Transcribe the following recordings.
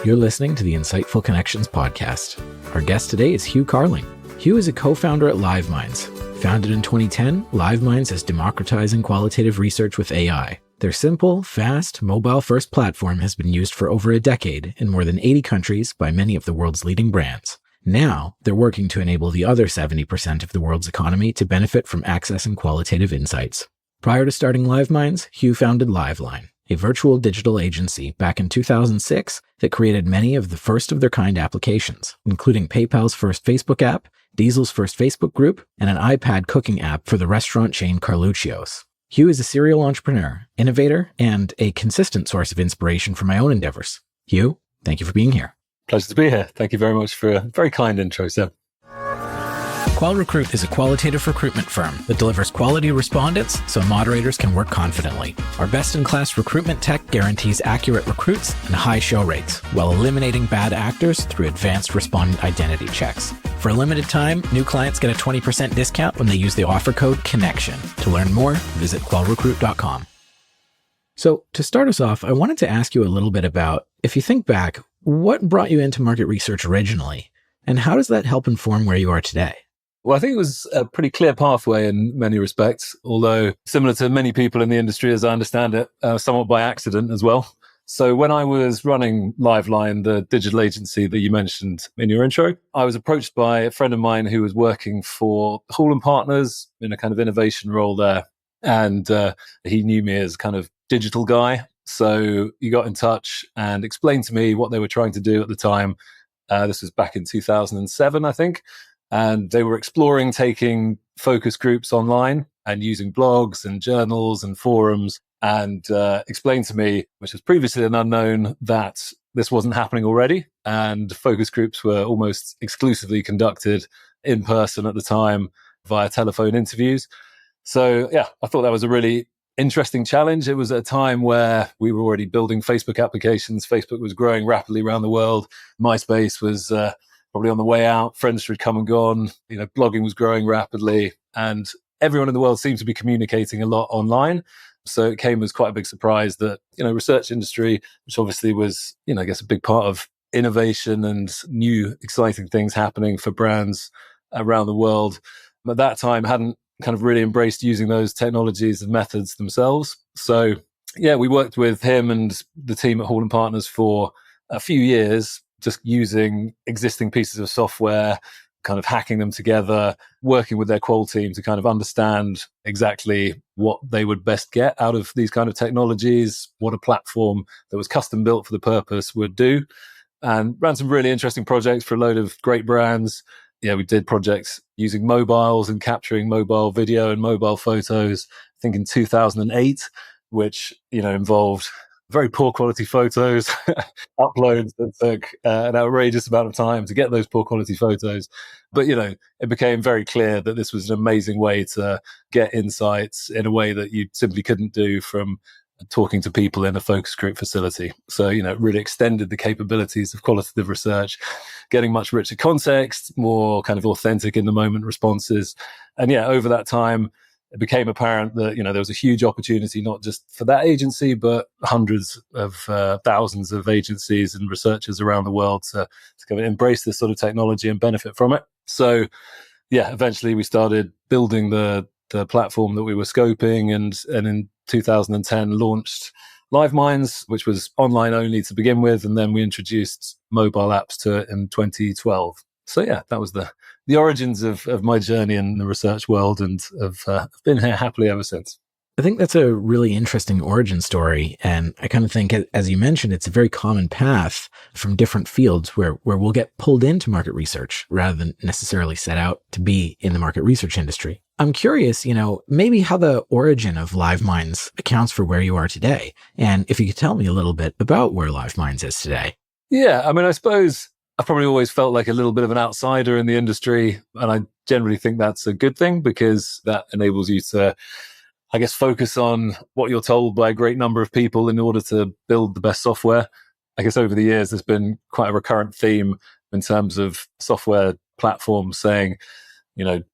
You're listening to the Insightful Connections podcast. Our guest today is Hugh Carling. Hugh is a co-founder at Liveminds. Founded in 2010, Liveminds is democratizing qualitative research with AI. Their simple, fast, mobile-first platform has been used for over a decade in more than 80 countries by many of the world's leading brands. Now, they're working to enable the other 70% of the world's economy to benefit from accessing qualitative insights. Prior to starting Liveminds, Hugh founded Liveline, a virtual digital agency back in 2006 that created many of the first-of-their-kind applications, including PayPal's first Facebook app, Diesel's first Facebook group, and an iPad cooking app for the restaurant chain Carluccio's. Hugh is a serial entrepreneur, innovator, and a consistent source of inspiration for my own endeavors. Hugh, thank you for being here. Pleasure to be here. Thank you very much for a very kind intro, Seb. QualRecruit is a qualitative recruitment firm that delivers quality respondents so moderators can work confidently. Our best-in-class recruitment tech guarantees accurate recruits and high show rates, while eliminating bad actors through advanced respondent identity checks. For a limited time, new clients get a 20% discount when they use the offer code CONNECTION. To learn more, visit qualrecruit.com. So to start us off, I wanted to ask you a little bit about, if you think back, what brought you into market research originally, and how does that help inform where you are today? Well, I think it was a pretty clear pathway in many respects, although similar to many people in the industry, as I understand it, somewhat by accident as well. So when I was running Liveline, the digital agency that you mentioned in your intro, I was approached by a friend of mine who was working for Hall & Partners in a kind of innovation role there. And he knew me as kind of digital guy. So he got in touch and explained to me what they were trying to do at the time. This was back in 2007, I think. And they were exploring taking focus groups online and using blogs and journals and forums, and explained to me, which was previously an unknown, that this wasn't happening already. And focus groups were almost exclusively conducted in person at the time via telephone interviews. So yeah, I thought that was a really interesting challenge. It was at a time where we were already building Facebook applications. Facebook was growing rapidly around the world. MySpace was probably on the way out. Friendster had come and gone. Blogging was growing rapidly, and everyone in the world seemed to be communicating a lot online. So it came as quite a big surprise that, research industry, which obviously was, I guess a big part of innovation and new exciting things happening for brands around the world, at that time hadn't kind of really embraced using those technologies and methods themselves. So yeah, we worked with him and the team at Hall & Partners for a few years, just using existing pieces of software, kind of hacking them together, working with their qual team to kind of understand exactly what they would best get out of these kind of technologies, what a platform that was custom built for the purpose would do, and ran some really interesting projects for a load of great brands. Yeah, we did projects using mobiles and capturing mobile video and mobile photos, I think in 2008, which, involved very poor quality photos, uploads that took an outrageous amount of time to get those poor quality photos. But, it became very clear that this was an amazing way to get insights in a way that you simply couldn't do from talking to people in a focus group facility. So, it really extended the capabilities of qualitative research, getting much richer context, more kind of authentic in the moment responses. And yeah, over that time, it became apparent that, there was a huge opportunity, not just for that agency, but hundreds of thousands of agencies and researchers around the world to kind of embrace this sort of technology and benefit from it. So yeah, eventually we started building the platform that we were scoping, and in 2010 launched Liveminds, which was online only to begin with, and then we introduced mobile apps to it in 2012. So yeah, that was the origins of my journey in the research world, and I've been here happily ever since. I think that's a really interesting origin story. And I kind of think, as you mentioned, it's a very common path from different fields where we'll get pulled into market research rather than necessarily set out to be in the market research industry. I'm curious, maybe how the origin of Liveminds accounts for where you are today. And if you could tell me a little bit about where Liveminds is today. Yeah, I suppose I've probably always felt like a little bit of an outsider in the industry. And I generally think that's a good thing, because that enables you to, I guess, focus on what you're told by a great number of people in order to build the best software. I guess over the years, there's been quite a recurrent theme in terms of software platforms saying,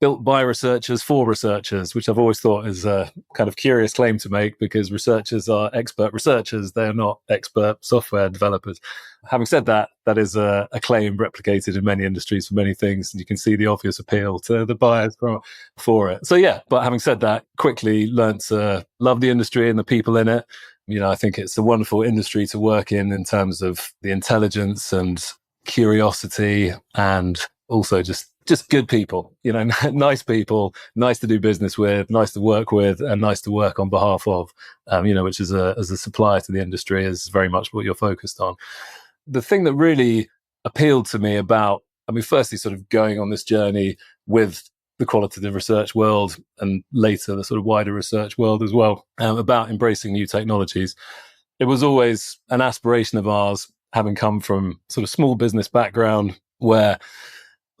built by researchers for researchers, which I've always thought is a kind of curious claim to make, because researchers are expert researchers. They're not expert software developers. Having said that, that is a claim replicated in many industries for many things. And you can see the obvious appeal to the buyers for it. So yeah, but having said that, quickly learned to love the industry and the people in it. I think it's a wonderful industry to work in terms of the intelligence and curiosity, and also just good people, nice people, nice to do business with, nice to work with, and nice to work on behalf of, which as a supplier to the industry is very much what you're focused on. The thing that really appealed to me about, firstly, sort of going on this journey with the qualitative research world and later the sort of wider research world as well, about embracing new technologies. It was always an aspiration of ours, having come from sort of small business background, where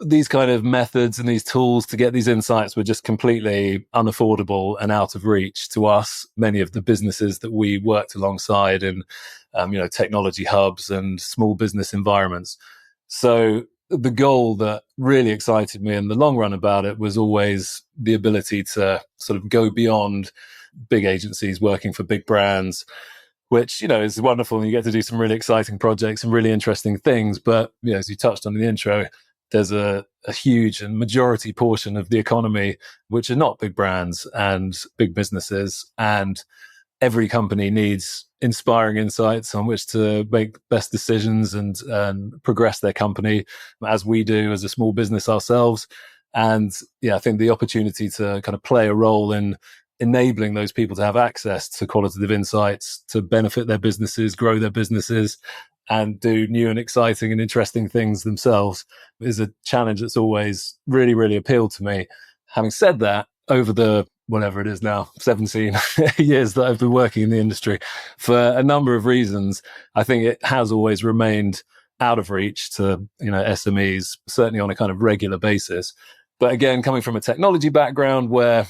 these kind of methods and these tools to get these insights were just completely unaffordable and out of reach to us, many of the businesses that we worked alongside in, technology hubs and small business environments. So the goal that really excited me in the long run about it was always the ability to sort of go beyond big agencies working for big brands, which, is wonderful. And you get to do some really exciting projects and really interesting things. But, as you touched on in the intro, there's a huge and majority portion of the economy which are not big brands and big businesses. And every company needs inspiring insights on which to make best decisions and progress their company, as we do as a small business ourselves. And I think the opportunity to kind of play a role in enabling those people to have access to qualitative insights, to benefit their businesses, grow their businesses, and do new and exciting and interesting things themselves is a challenge that's always really, really appealed to me. Having said that, over the, whatever it is now, 17 years that I've been working in the industry, for a number of reasons, I think it has always remained out of reach to, SMEs, certainly on a kind of regular basis. But again, coming from a technology background where,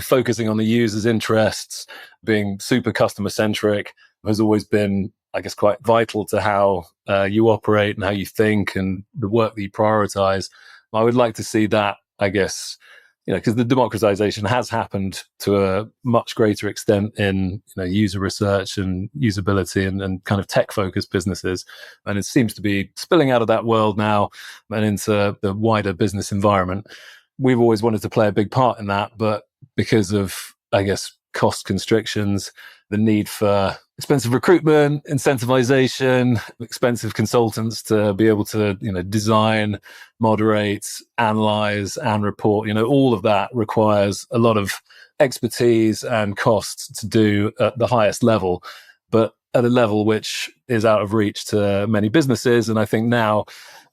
focusing on the user's interests, being super customer centric has always been, I guess, quite vital to how you operate and how you think and the work that you prioritize. I would like to see that, I guess, because the democratization has happened to a much greater extent in user research and usability and kind of tech focused businesses. And it seems to be spilling out of that world now and into the wider business environment. We've always wanted to play a big part in that, but because of, I guess, cost constrictions, the need for expensive recruitment, incentivization, expensive consultants to be able to, design, moderate, analyze, and report, all of that requires a lot of expertise and cost to do at the highest level, but at a level which is out of reach to many businesses. And I think now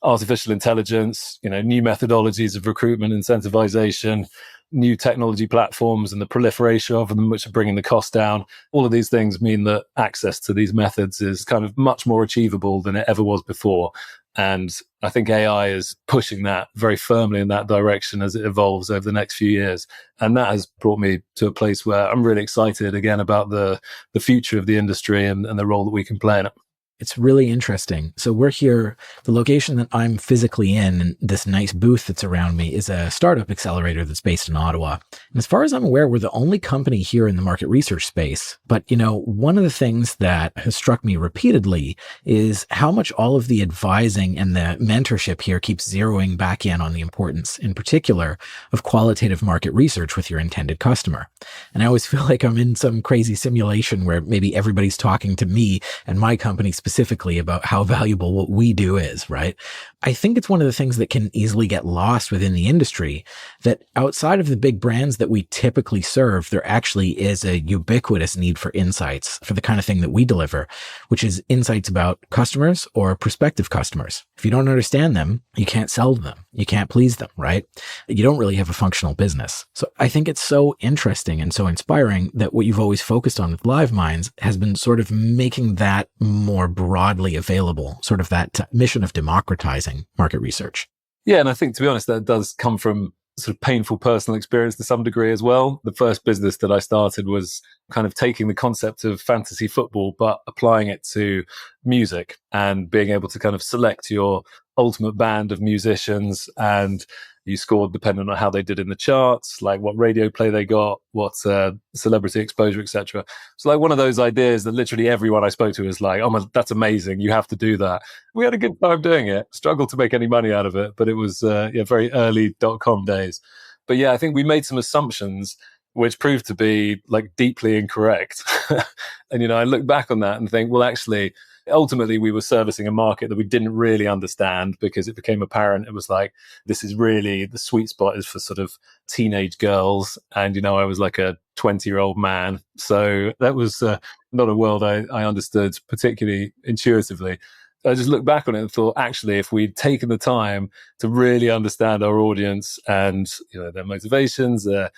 artificial intelligence, new methodologies of recruitment, incentivization, new technology platforms and the proliferation of them, which are bringing the cost down. All of these things mean that access to these methods is kind of much more achievable than it ever was before. And I think AI is pushing that very firmly in that direction as it evolves over the next few years. And that has brought me to a place where I'm really excited again about the future of the industry and the role that we can play in it. It's really interesting. So we're here, the location that I'm physically in, and this nice booth that's around me is a startup accelerator that's based in Ottawa. And as far as I'm aware, we're the only company here in the market research space. But, one of the things that has struck me repeatedly is how much all of the advising and the mentorship here keeps zeroing back in on the importance, in particular, of qualitative market research with your intended customer. And I always feel like I'm in some crazy simulation where maybe everybody's talking to me and my company specifically about how valuable what we do is, right? I think it's one of the things that can easily get lost within the industry, that outside of the big brands that we typically serve, there actually is a ubiquitous need for insights for the kind of thing that we deliver, which is insights about customers or prospective customers. If you don't understand them, you can't sell to them. You can't please them, right? You don't really have a functional business. So I think it's so interesting and so inspiring that what you've always focused on with Liveminds has been sort of making that more broadly available, sort of that mission of democratizing market research. Yeah, and I think, to be honest, that does come from sort of painful personal experience to some degree as well. The first business that I started was kind of taking the concept of fantasy football, but applying it to music and being able to kind of select your ultimate band of musicians and You scored depending on how they did in the charts, like what radio play they got, what celebrity exposure, etc. So like one of those ideas that literally everyone I spoke to was like, oh, that's amazing. You have to do that. We had a good time doing it. Struggled to make any money out of it, but it was very early .com days. But yeah, I think we made some assumptions which proved to be like deeply incorrect. And, I look back on that and think, well, actually, ultimately, we were servicing a market that we didn't really understand because it became apparent. It was like, this is really the sweet spot is for sort of teenage girls. And, I was like a 20-year-old man. So that was not a world I understood particularly intuitively. I just looked back on it and thought, actually, if we'd taken the time to really understand our audience and, their motivations, their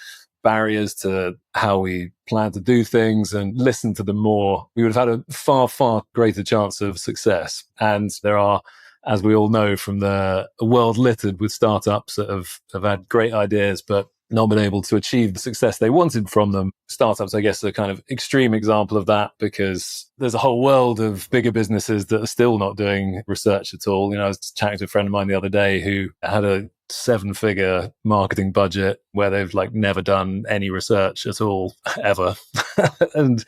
barriers to how we plan to do things and listen to them more, we would have had a far, far greater chance of success. And there are, as we all know, from a world littered with startups that have had great ideas, but not been able to achieve the success they wanted from them. Startups, I guess, are a kind of extreme example of that because there's a whole world of bigger businesses that are still not doing research at all. I was chatting to a friend of mine the other day who had a 7-figure marketing budget where they've like never done any research at all ever. And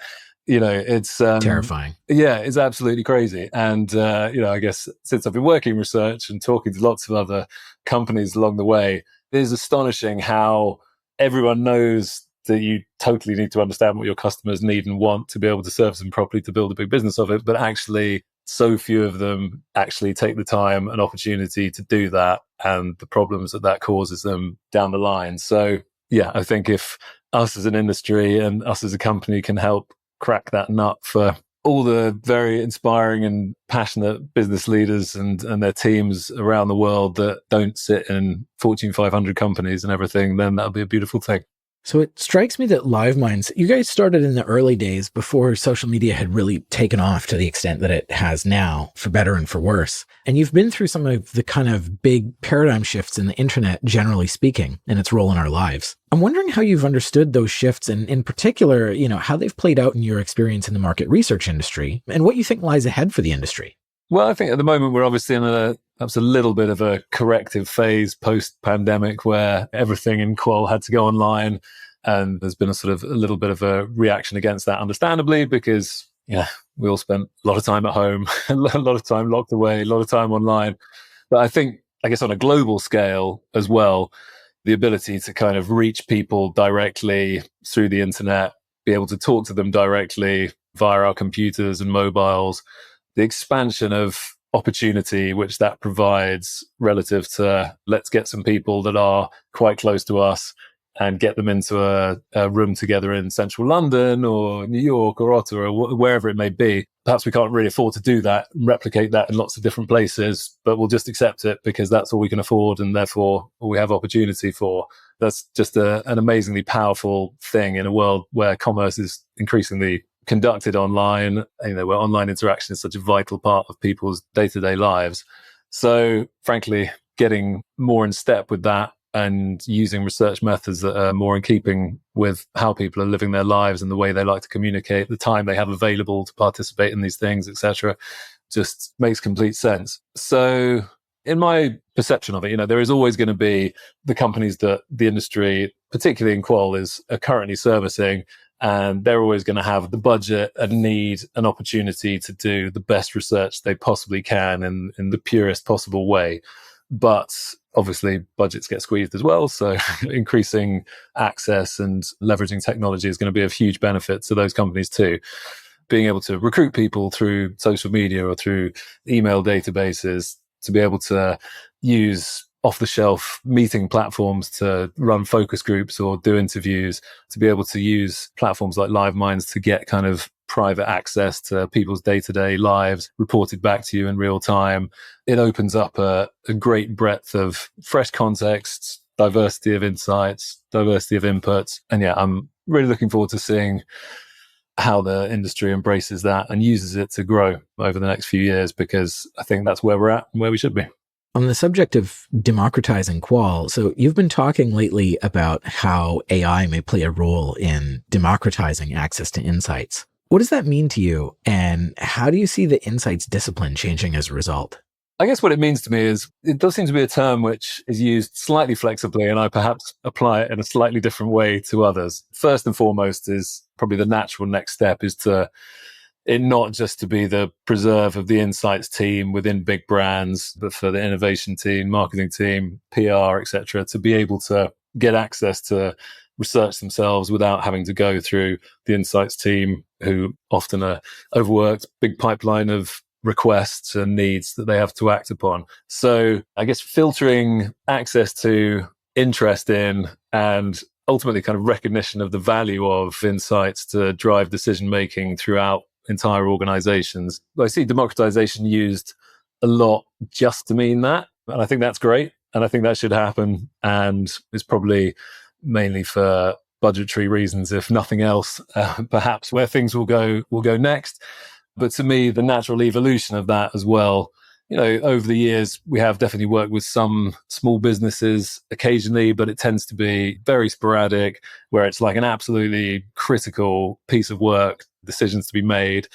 it's terrifying. Yeah, it's absolutely crazy. And I guess since I've been working research and talking to lots of other companies along the way, it is astonishing how everyone knows that you totally need to understand what your customers need and want to be able to service them properly to build a big business of it. But actually, so few of them actually take the time and opportunity to do that and the problems that causes them down the line. So, yeah, I think if us as an industry and us as a company can help crack that nut for all the very inspiring and passionate business leaders and their teams around the world that don't sit in Fortune 500 companies and everything, then that'll be a beautiful thing. So it strikes me that Liveminds, you guys started in the early days before social media had really taken off to the extent that it has now, for better and for worse. And you've been through some of the kind of big paradigm shifts in the internet, generally speaking, and its role in our lives. I'm wondering how you've understood those shifts and in particular, how they've played out in your experience in the market research industry and what you think lies ahead for the industry. Well, I think at the moment we're obviously in perhaps a little bit of a corrective phase post-pandemic where everything in qual had to go online. And there's been a little bit of a reaction against that, understandably, because we all spent a lot of time at home, a lot of time locked away, a lot of time online. But I guess on a global scale as well, the ability to kind of reach people directly through the internet, be able to talk to them directly via our computers and mobiles, the expansion of opportunity which that provides relative to let's get some people that are quite close to us and get them into a room together in central London or New York or Ottawa or wherever it may be. Perhaps we can't really afford to do that, replicate that in lots of different places, but we'll just accept it because that's all we can afford and therefore all we have opportunity for. That's just an amazingly powerful thing in a world where commerce is increasingly conducted online, where online interaction is such a vital part of people's day-to-day lives. So frankly, getting more in step with that and using research methods that are more in keeping with how people are living their lives and the way they like to communicate, the time they have available to participate in these things, etc., just makes complete sense. So in my perception of it, there is always going to be the companies that the industry, particularly in qual, are currently servicing, and they're always going to have the budget and need an opportunity to do the best research they possibly can in the purest possible way. But obviously budgets get squeezed as well. So increasing access and leveraging technology is going to be of huge benefit to those companies too. Being able to recruit people through social media or through email databases, to be able to use off-the-shelf meeting platforms to run focus groups or do interviews, to be able to use platforms like Liveminds to get kind of private access to people's day-to-day lives reported back to you in real time. It opens up a great breadth of fresh contexts, diversity of insights, diversity of inputs. And yeah, I'm really looking forward to seeing how the industry embraces that and uses it to grow over the next few years, because I think that's where we're at and where we should be. On the subject of democratizing qual, so you've been talking lately about how AI may play a role in democratizing access to insights. What does that mean to you? And how do you see the insights discipline changing as a result? I guess what it means to me is it does seem to be a term which is used slightly flexibly, and I perhaps apply it in a slightly different way to others. First and foremost is probably the natural next step is to it not just to be the preserve of the insights team within big brands, but for the innovation team, marketing team, PR, etc., to be able to get access to research themselves without having to go through the insights team, who often are overworked, big pipeline of requests and needs that they have to act upon. So I guess filtering access to, interest in, and ultimately kind of recognition of the value of insights to drive decision making throughout entire organizations. I see democratization used a lot just to mean that. And I think that's great. And I think that should happen. And it's probably mainly for budgetary reasons, if nothing else, perhaps where things will go next. But to me, the natural evolution of that as well, over the years, we have definitely worked with some small businesses occasionally, but it tends to be very sporadic, where it's like an absolutely critical piece of work, decisions to be made,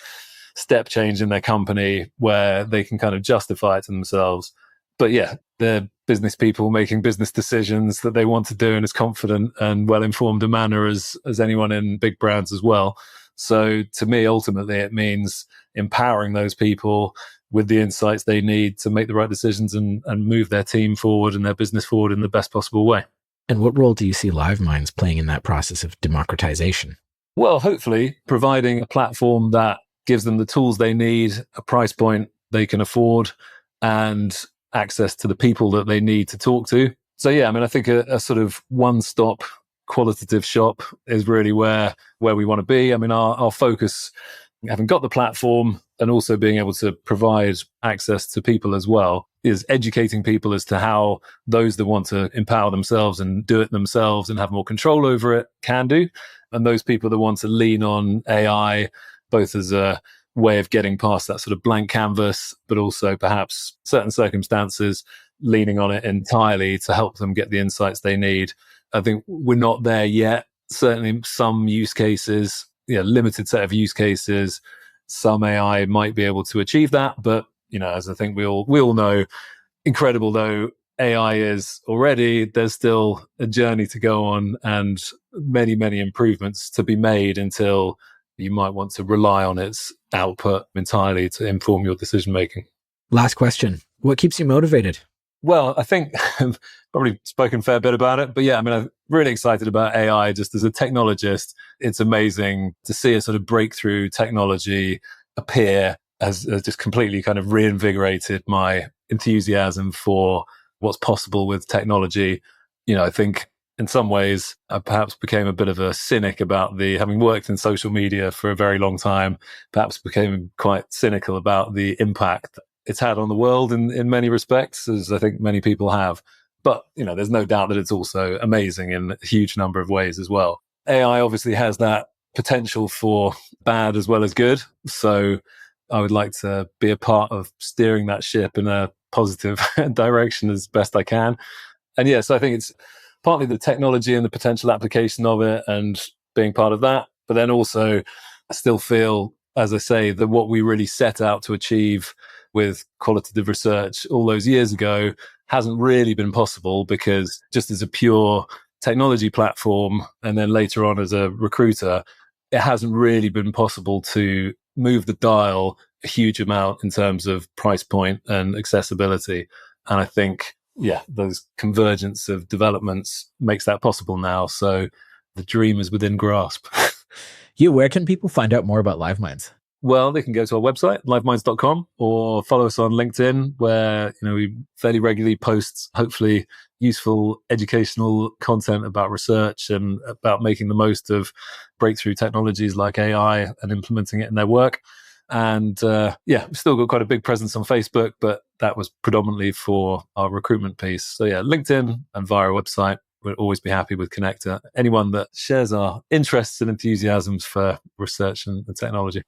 step change in their company where they can kind of justify it to themselves. But yeah, they're business people making business decisions that they want to do in as confident and well-informed a manner as anyone in big brands as well. So to me, ultimately, it means empowering those people with the insights they need to make the right decisions and move their team forward and their business forward in the best possible way. And what role do you see Liveminds playing in that process of democratization? Well, hopefully providing a platform that gives them the tools they need, a price point they can afford, and access to the people that they need to talk to. So yeah, I think a sort of one-stop qualitative shop is really where we want to be. Our focus, having got the platform and also being able to provide access to people as well, is educating people as to how those that want to empower themselves and do it themselves and have more control over it can do. And those people that want to lean on AI, both as a way of getting past that sort of blank canvas, but also perhaps certain circumstances, leaning on it entirely to help them get the insights they need. I think we're not there yet. Certainly some use cases, limited set of use cases, some AI might be able to achieve that. But, as I think we all know, incredible though AI is already, there's still a journey to go on and many, many improvements to be made until you might want to rely on its output entirely to inform your decision making. Last question. What keeps you motivated? Well, I think I've probably spoken a fair bit about it, but yeah, I'm really excited about AI just as a technologist. It's amazing to see a sort of breakthrough technology appear has just completely kind of reinvigorated my enthusiasm for what's possible with technology. I think in some ways I perhaps became a bit of a cynic about having worked in social media for a very long time, perhaps became quite cynical about the impact it's had on the world in many respects, as I think many people have. But, there's no doubt that it's also amazing in a huge number of ways as well. AI obviously has that potential for bad as well as good. So I would like to be a part of steering that ship in a positive direction as best I can. And yes, I think it's partly the technology and the potential application of it and being part of that. But then also I still feel, as I say, that what we really set out to achieve with qualitative research all those years ago hasn't really been possible, because just as a pure technology platform and then later on as a recruiter, it hasn't really been possible to move the dial a huge amount in terms of price point and accessibility. And I think, those convergence of developments makes that possible now. So the dream is within grasp. Hugh, where can people find out more about Liveminds? Well, they can go to our website, liveminds.com, or follow us on LinkedIn, where we fairly regularly post, hopefully, useful educational content about research and about making the most of breakthrough technologies like AI and implementing it in their work. And we've still got quite a big presence on Facebook, but that was predominantly for our recruitment piece. So LinkedIn and via our website. We'll always be happy with Connector. Anyone that shares our interests and enthusiasms for research and technology.